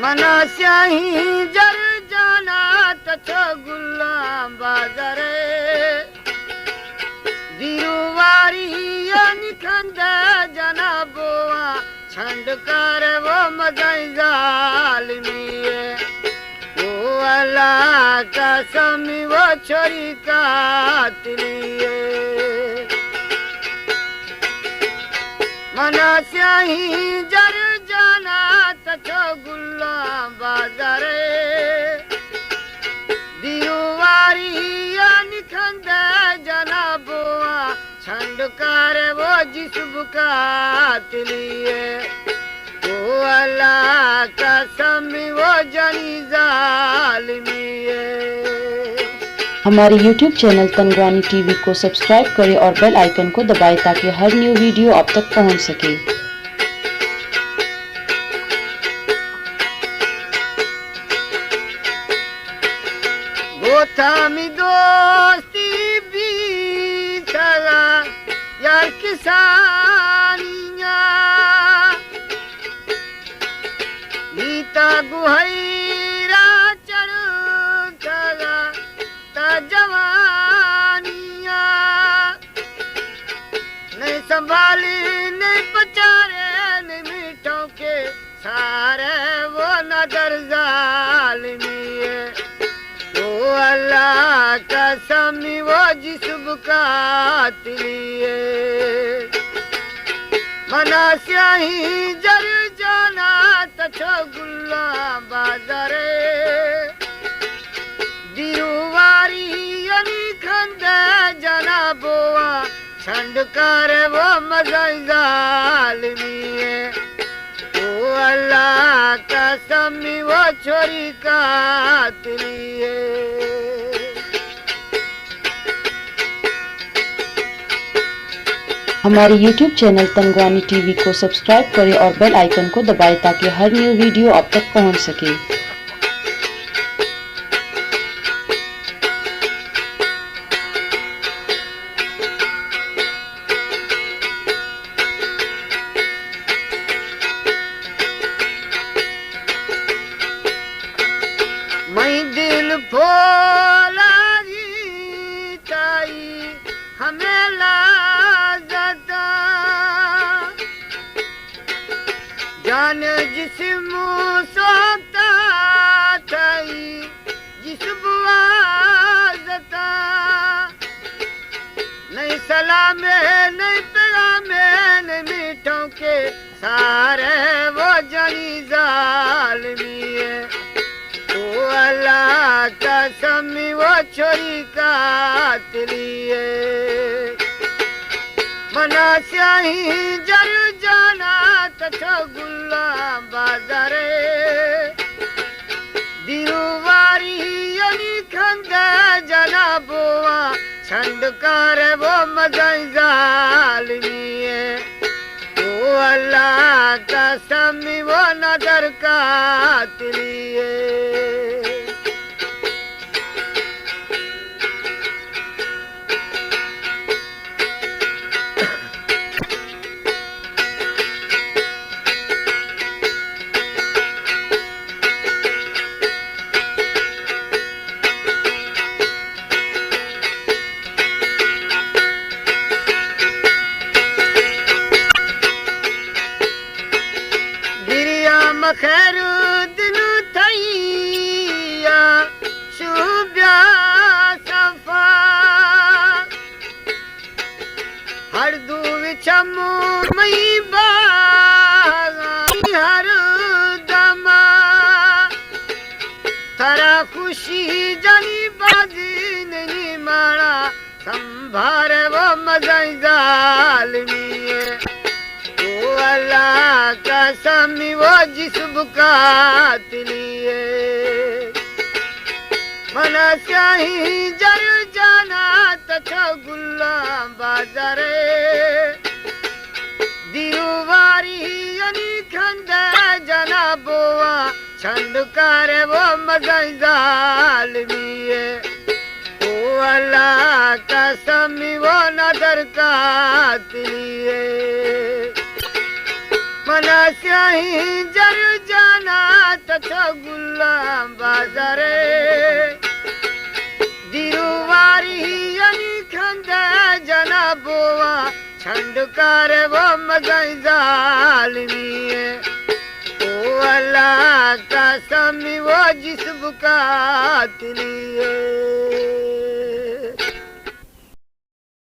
मना स्याही जर जाना तथो गुल्ला बाजारे दिरुवारी निखंद जना बोआ छंडकार वो मजाई जालिमी वो अल्लाह का समी वो छोरी का तिलिए मना स्याही जर जाना तथो गुल्ला बाजारे दिरुवारी निखंद जना बोआ छंडकार वो जिस्म का तिलिए वो अल्लाह का समी वो जनी जालिमी हमारे YouTube चैनल तनगवानी टीवी को सब्सक्राइब करें और बेल आइकन को दबाएं ताकि हर न्यू वीडियो आप तक पहुंच सके। गोथामी दोस्ती बीतला यार किसानिया नीता गुहैरा चढ़ चला जवानिया नहीं संभाली नहीं पचारे नहीं मीठों के सारे वो नजर जालिमी वो अल्लाह का समी वो जिस्म का तिलिए मना स्याही जर जाना तथो गुल्ला बाजारे दिरुवारी निखंद जना बोआ छंडकार वो मजाई जालिमी वो अल्लाह का समी वो छोरी का तिलिए हमारे YouTube चैनल तनगवानी टीवी को सब्सक्राइब करें और बेल आइकन को दबाएं ताकि हर न्यू वीडियो आप तक पहुंच सके। मैं दिल फोला ताई हमें लाजता जान जिस्म सोता थाई जिस्म आजता नहीं सलाम नहीं पैगाम नहीं मीठों के सारे वो जानी जालिमी वो अल्लाह का समी वो छोरी का तिलिए मना स्याही जर जाना तथो गुल्ला बाजारे दिरुवारी निखंद जना बोआ छंडकार वो मजाई जालिमी वो अल्लाह का समी वो नजर का तिलिए खैर दिन थैया शुभ्या सफा हर दूव छमू मई हर दमा थरा खुशी जनी बाजी नहीं मारा संभार वो मजाई जालिमी वो अल्लाह का समी वो जिस्म का तिलिए मना स्याही जर जाना तथो गुल्ला बाजारे दिरुवारी निखंद जना बोआ छंडकार वो मजाई जालिमी वो अल्लाह का समी वो नजर का तिलिए मना स्याही जर जाना छो गुल्ला बाजारे दिरुवारी यानी खंदे जना बोवा छंडकार वो मगई जालमी ओ अल्लाह का समी वो जिस बुकात लिए